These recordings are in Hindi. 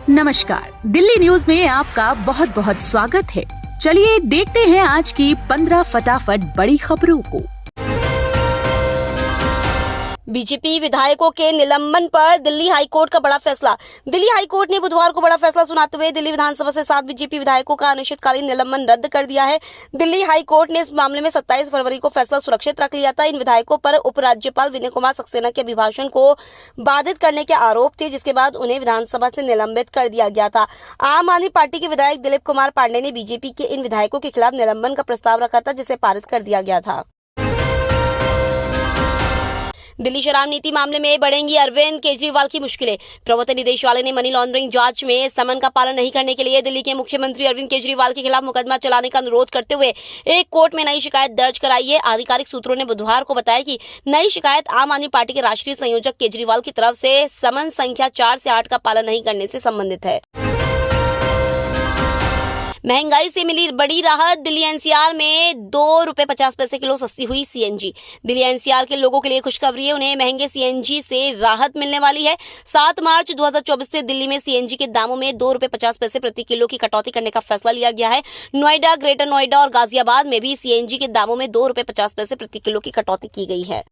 नमस्कार, दिल्ली न्यूज में आपका बहुत बहुत स्वागत है। चलिए देखते हैं आज की 15 फटाफट बड़ी खबरों को। बीजेपी विधायकों के निलंबन पर दिल्ली हाईकोर्ट का बड़ा फैसला। दिल्ली हाईकोर्ट ने बुधवार को बड़ा फैसला सुनाते हुए दिल्ली विधानसभा से 7 बीजेपी विधायकों का अनिश्चितकालीन निलंबन रद्द कर दिया है। दिल्ली हाईकोर्ट ने इस मामले में 27 फरवरी को फैसला सुरक्षित रख लिया था। इन विधायकों पर उपराज्यपाल विनय कुमार सक्सेना के अभिभाषण को बाधित करने के आरोप थे, जिसके बाद उन्हें विधानसभा से निलंबित कर दिया गया था। आम आदमी पार्टी के विधायक दिलीप कुमार पांडे ने बीजेपी के इन विधायकों के खिलाफ निलंबन का प्रस्ताव रखा था, जिसे पारित कर दिया गया था। दिल्ली शराब नीति मामले में बढ़ेंगी अरविंद केजरीवाल की मुश्किलें। प्रवर्तन निदेशालय ने मनी लॉन्ड्रिंग जांच में समन का पालन नहीं करने के लिए दिल्ली के मुख्यमंत्री अरविंद केजरीवाल के खिलाफ मुकदमा चलाने का अनुरोध करते हुए एक कोर्ट में नई शिकायत दर्ज कराई है। आधिकारिक सूत्रों ने बुधवार को बताया कि नई शिकायत आम आदमी पार्टी के राष्ट्रीय संयोजक केजरीवाल की तरफ से समन संख्या 4 से 8 का पालन नहीं करने से संबंधित है। महंगाई से मिली बड़ी राहत। दिल्ली एनसीआर में ₹2.50 किलो सस्ती हुई सीएनजी। दिल्ली एनसीआर के लोगों के लिए खुशखबरी है, उन्हें महंगे सीएनजी से राहत मिलने वाली है। 7 मार्च 2024 से दिल्ली में सीएनजी के दामों में ₹2.50 प्रति किलो की कटौती करने का फैसला लिया गया है। नोएडा, ग्रेटर नोएडा और गाजियाबाद में भी सीएनजी के दामों में ₹2.50 प्रति किलो की कटौती की गई है।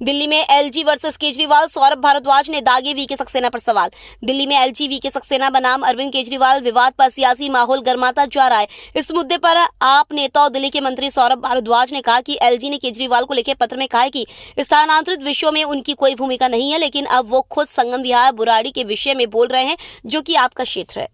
दिल्ली में एलजी वर्सेस केजरीवाल। सौरभ भारद्वाज ने दागे वीके सक्सेना पर सवाल। दिल्ली में एलजी वीके सक्सेना बनाम अरविंद केजरीवाल विवाद पर सियासी माहौल गर्माता जा रहा है। इस मुद्दे पर आप नेता और दिल्ली के मंत्री सौरभ भारद्वाज ने कहा कि एलजी ने केजरीवाल को लिखे पत्र में कहा है कि स्थानांतरित विषयों में उनकी कोई भूमिका नहीं है, लेकिन अब वो खुद संगम विहार बुराड़ी के विषय में बोल रहे हैं, जो कि आपका क्षेत्र है।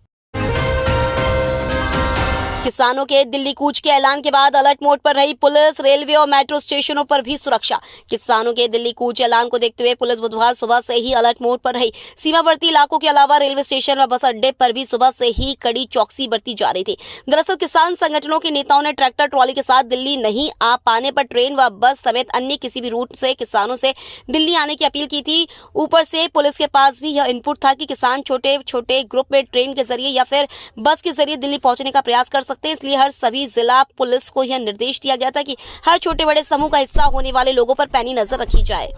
किसानों के दिल्ली कूच के ऐलान के बाद अलर्ट मोड पर रही पुलिस। रेलवे और मेट्रो स्टेशनों पर भी सुरक्षा। किसानों के दिल्ली कूच ऐलान को देखते हुए पुलिस बुधवार सुबह से ही अलर्ट मोड पर रही। सीमावर्ती इलाकों के अलावा रेलवे स्टेशन और बस अड्डे पर भी सुबह से ही कड़ी चौकसी बरती जा रही थी। दरअसल किसान संगठनों के नेताओं ने ट्रैक्टर ट्रॉली के साथ दिल्ली नहीं आ पाने पर ट्रेन व बस समेत अन्य किसी भी रूट से किसानों से दिल्ली आने की अपील की थी। ऊपर से पुलिस के पास भी यह इनपुट था कि किसान छोटे छोटे ग्रुप में ट्रेन के जरिए या फिर बस के जरिए दिल्ली पहुंचने का प्रयास कर सकते हैं। इसलिए हर सभी जिला पुलिस को यह निर्देश दिया गया था कि हर छोटे बड़े समूह का हिस्सा होने वाले लोगों पर पैनी नजर रखी जाए।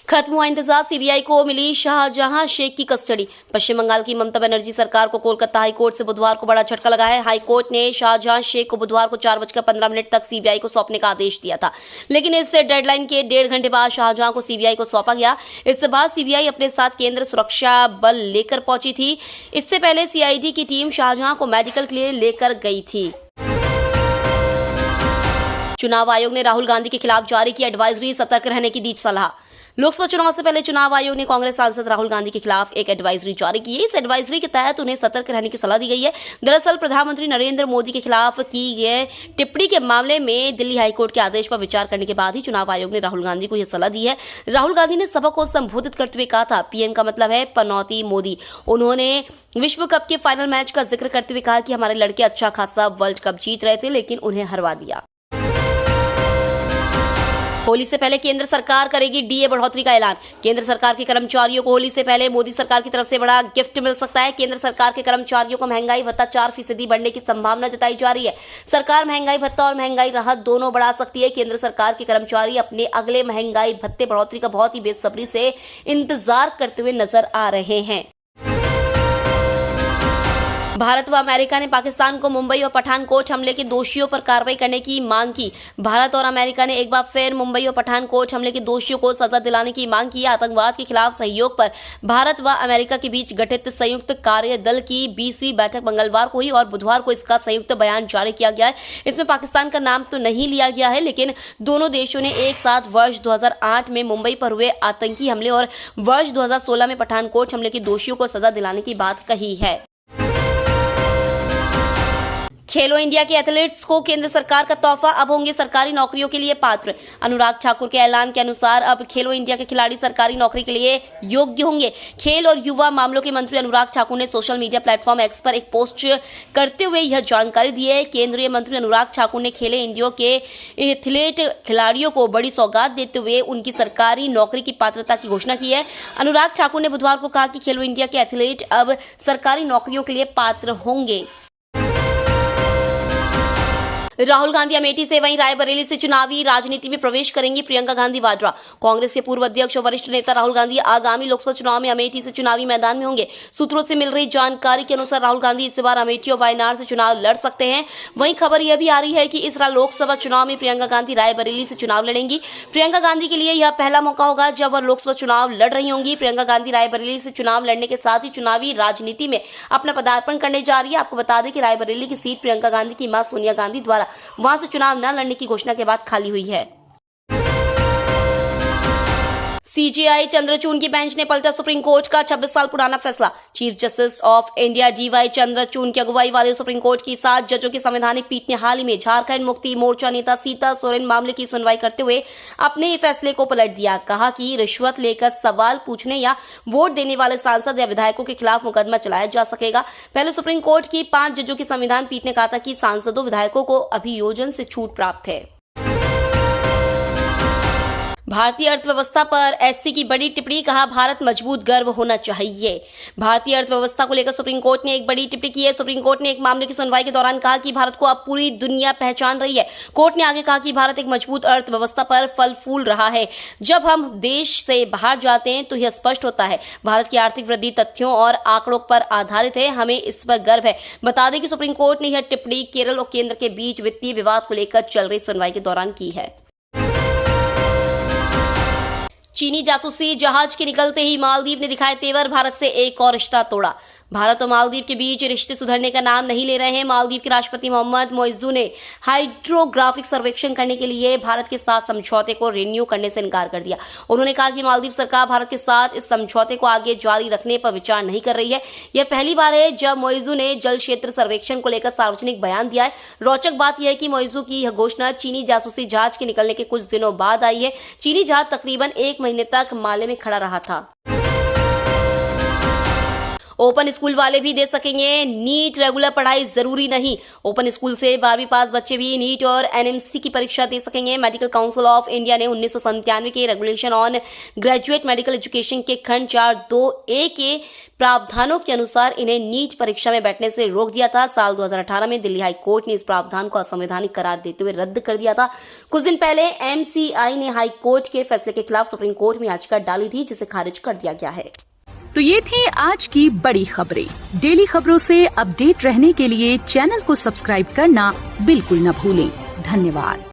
खत्म हुआ इंतजार। सीबीआई को मिली शाहजहां शेख की कस्टडी। पश्चिम बंगाल की ममता बनर्जी सरकार को कोलकाता हाईकोर्ट से बुधवार को बड़ा झटका लगा है। हाईकोर्ट ने शाहजहां शेख को बुधवार को 4:15 तक सीबीआई को सौंपने का आदेश दिया था, लेकिन इस डेडलाइन के 1.5 घंटे बाद शाहजहां को सीबीआई को सौंपा गया। इसके बाद सीबीआई अपने साथ केंद्र सुरक्षा बल लेकर पहुंची थी। इससे पहले सीआईडी की टीम शाहजहां को मेडिकल के लिए लेकर गई थी। चुनाव आयोग ने राहुल गांधी के खिलाफ जारी की एडवाइजरी। सतर्क रहने की दी सलाह। लोकसभा चुनाव से पहले चुनाव आयोग ने कांग्रेस सांसद राहुल गांधी के खिलाफ एक एडवाइजरी जारी की है। इस एडवाइजरी के तहत उन्हें सतर्क रहने की सलाह दी गई है। दरअसल प्रधानमंत्री नरेंद्र मोदी के खिलाफ की गई टिप्पणी के मामले में दिल्ली हाईकोर्ट के आदेश पर विचार करने के बाद ही चुनाव आयोग ने राहुल गांधी को यह सलाह दी है। राहुल गांधी ने सभा को संबोधित करते हुए कहा था, पीएम का मतलब है पनौती मोदी। उन्होंने विश्व कप के फाइनल मैच का जिक्र करते हुए कहा कि हमारे लड़के अच्छा खासा वर्ल्ड कप जीत रहे थे, लेकिन उन्हें हरवा दिया। होली से पहले केंद्र सरकार करेगी डीए बढ़ोतरी का ऐलान। केंद्र सरकार के कर्मचारियों को होली से पहले मोदी सरकार की तरफ से बड़ा गिफ्ट मिल सकता है। केंद्र सरकार के कर्मचारियों को महंगाई भत्ता 4% बढ़ने की संभावना जताई जा रही है। सरकार महंगाई भत्ता और महंगाई राहत दोनों बढ़ा सकती है। केंद्र सरकार के कर्मचारी अपने अगले महंगाई भत्ते बढ़ोतरी का बहुत ही बेसब्री से इंतजार करते हुए नजर आ रहे हैं। भारत व अमेरिका ने पाकिस्तान को मुंबई और पठानकोट हमले के दोषियों पर कार्रवाई करने की मांग की। भारत और अमेरिका ने एक बार फिर मुंबई और पठानकोट हमले के दोषियों को सजा दिलाने की मांग की। आतंकवाद के खिलाफ सहयोग पर भारत व अमेरिका के बीच गठित संयुक्त कार्य दल की 20वीं बैठक मंगलवार को हुई और बुधवार को इसका संयुक्त बयान जारी किया गया है। इसमें पाकिस्तान का नाम तो नहीं लिया गया है, लेकिन दोनों देशों ने एक साथ वर्ष 2008 में मुंबई पर हुए आतंकी हमले और वर्ष 2016 में पठानकोट हमले के दोषियों को सजा दिलाने की बात कही है। खेलो इंडिया के एथलीट्स को केंद्र सरकार का तोहफा। अब होंगे सरकारी नौकरियों के लिए पात्र। अनुराग ठाकुर के ऐलान के अनुसार अब खेलो इंडिया के खिलाड़ी सरकारी नौकरी के लिए योग्य होंगे। खेल और युवा मामलों के मंत्री अनुराग ठाकुर ने सोशल मीडिया प्लेटफॉर्म एक्स पर एक पोस्ट करते हुए यह जानकारी दी है। केंद्रीय मंत्री अनुराग ठाकुर ने खेलो इंडिया के एथलीट खिलाड़ियों को बड़ी सौगात देते हुए उनकी सरकारी नौकरी की पात्रता की घोषणा की है। अनुराग ठाकुर ने बुधवार को कहा कि खेलो इंडिया के एथलीट अब सरकारी नौकरियों के लिए पात्र होंगे। राहुल गांधी अमेठी से वहीं रायबरेली से चुनावी राजनीति में प्रवेश करेंगी प्रियंका गांधी वाड्रा। कांग्रेस के पूर्व अध्यक्ष और वरिष्ठ नेता राहुल गांधी आगामी लोकसभा चुनाव में अमेठी से चुनावी मैदान में होंगे। सूत्रों से मिल रही जानकारी के अनुसार राहुल गांधी इस बार अमेठी और वायनाड से चुनाव लड़ सकते हैं। वहीं खबर यह भी आ रही है कि इस बार लोकसभा चुनाव में प्रियंका गांधी रायबरेली से चुनाव लड़ेंगी। प्रियंका गांधी के लिए यह पहला मौका होगा जब वह लोकसभा चुनाव लड़ रही होंगी। प्रियंका गांधी रायबरेली से चुनाव लड़ने के साथ ही चुनावी राजनीति में अपना पदार्पण करने जा रही है। आपको बता दें कि रायबरेली की सीट प्रियंका गांधी की मां सोनिया गांधी द्वारा वहां से चुनाव न लड़ने की घोषणा के बाद खाली हुई है। सीजेआई चंद्रचूड़ की बेंच ने पलटा सुप्रीम कोर्ट का 26 साल पुराना फैसला। Chief Justice of India DY Chandrachud की अगुवाई वाले सुप्रीम कोर्ट की 7 जजों की संवैधानिक पीठ ने हाल ही में झारखंड मुक्ति मोर्चा नेता सीता सोरेन मामले की सुनवाई करते हुए अपने फैसले को पलट दिया। कहा कि रिश्वत लेकर सवाल पूछने या वोट देने वाले सांसद या विधायकों के खिलाफ मुकदमा चलाया जा सकेगा। पहले सुप्रीम कोर्ट की 5 जजों की संविधान पीठ ने कहा था कि सांसदों विधायकों को अभियोजन से छूट प्राप्त है। भारतीय अर्थव्यवस्था पर एससी की बड़ी टिप्पणी, कहा भारत मजबूत गर्व होना चाहिए। भारतीय अर्थव्यवस्था को लेकर सुप्रीम कोर्ट ने एक बड़ी टिप्पणी की है। सुप्रीम कोर्ट ने एक मामले की सुनवाई के दौरान कहा कि भारत को अब पूरी दुनिया पहचान रही है। कोर्ट ने आगे कहा कि भारत एक मजबूत अर्थव्यवस्था पर फल फूल रहा है। जब हम देश से बाहर जाते हैं तो यह स्पष्ट होता है। भारत की आर्थिक वृद्धि तथ्यों और आंकड़ों पर आधारित है। हमें इस पर गर्व है। बता दें कि सुप्रीम कोर्ट ने यह टिप्पणी केरल और केंद्र के बीच वित्तीय विवाद को लेकर चल रही सुनवाई के दौरान की है। चीनी जासूसी जहाज के निकलते ही मालदीव ने दिखाए तेवर, भारत से एक और रिश्ता तोड़ा। भारत और मालदीव के बीच रिश्ते सुधरने का नाम नहीं ले रहे हैं। मालदीव के राष्ट्रपति मोहम्मद मोइज़ू ने हाइड्रोग्राफिक सर्वेक्षण करने के लिए भारत के साथ समझौते को रिन्यू करने से इनकार कर दिया। उन्होंने कहा कि मालदीव सरकार भारत के साथ इस समझौते को आगे जारी रखने पर विचार नहीं कर रही है। यह पहली बार है जब मोइज़ू ने जल क्षेत्र सर्वेक्षण को लेकर सार्वजनिक बयान दिया है। रोचक बात यह है कि मोइज़ू की यह घोषणा चीनी जासूसी जहाज के निकलने के कुछ दिनों बाद आई है। चीनी जहाज तकरीबन 1 महीने तक माले में खड़ा रहा था। ओपन स्कूल वाले भी दे सकेंगे नीट, रेगुलर पढ़ाई जरूरी नहीं। ओपन स्कूल से 12वीं पास बच्चे भी नीट और एनएमसी की परीक्षा दे सकेंगे। मेडिकल काउंसिल ऑफ इंडिया ने 1997 के regulation on graduate medical education के खंड 4(2)(a) के प्रावधानों के अनुसार इन्हें नीट परीक्षा में बैठने से रोक दिया था। साल 2018 में दिल्ली हाई कोर्ट ने इस प्रावधान को असंवैधानिक करार देते हुए रद्द कर दिया था। कुछ दिन पहले एमसीआई ने हाई कोर्ट के फैसले के खिलाफ सुप्रीम कोर्ट में याचिका डाली थी, जिसे खारिज कर दिया गया है। तो ये थी आज की बड़ी खबरें। डेली खबरों से अपडेट रहने के लिए चैनल को सब्सक्राइब करना बिल्कुल न भूलें। धन्यवाद।